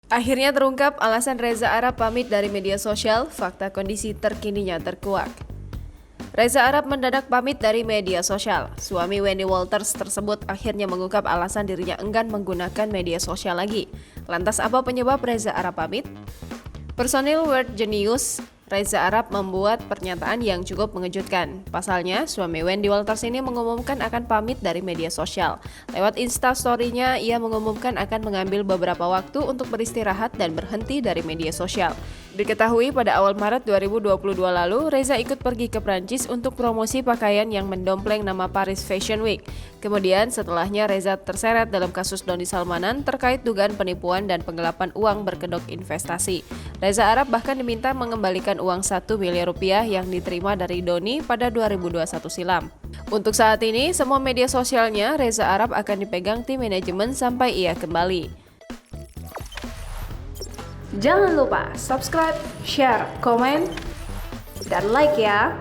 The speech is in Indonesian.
Akhirnya terungkap alasan Reza Arab pamit dari media sosial, fakta kondisi terkininya terkuak. Reza Arab mendadak pamit dari media sosial. Suami Wendy Walters tersebut akhirnya mengungkap alasan dirinya enggan menggunakan media sosial lagi. Lantas apa penyebab Reza Arab pamit? Personil World Genius, Reza Arab membuat pernyataan yang cukup mengejutkan. Pasalnya, suami Wendy Walters ini mengumumkan akan pamit dari media sosial. Lewat Instastory-nya, ia mengumumkan akan mengambil beberapa waktu untuk beristirahat dan berhenti dari media sosial. Diketahui pada awal Maret 2022 lalu, Reza ikut pergi ke Prancis untuk promosi pakaian yang mendompleng nama Paris Fashion Week. Kemudian setelahnya Reza terseret dalam kasus Doni Salmanan terkait dugaan penipuan dan penggelapan uang berkedok investasi. Reza Arab bahkan diminta mengembalikan uang 1 miliar rupiah yang diterima dari Doni pada 2021 silam. Untuk saat ini, semua media sosialnya Reza Arab akan dipegang tim manajemen sampai ia kembali. Jangan lupa subscribe, share, komen, dan like ya!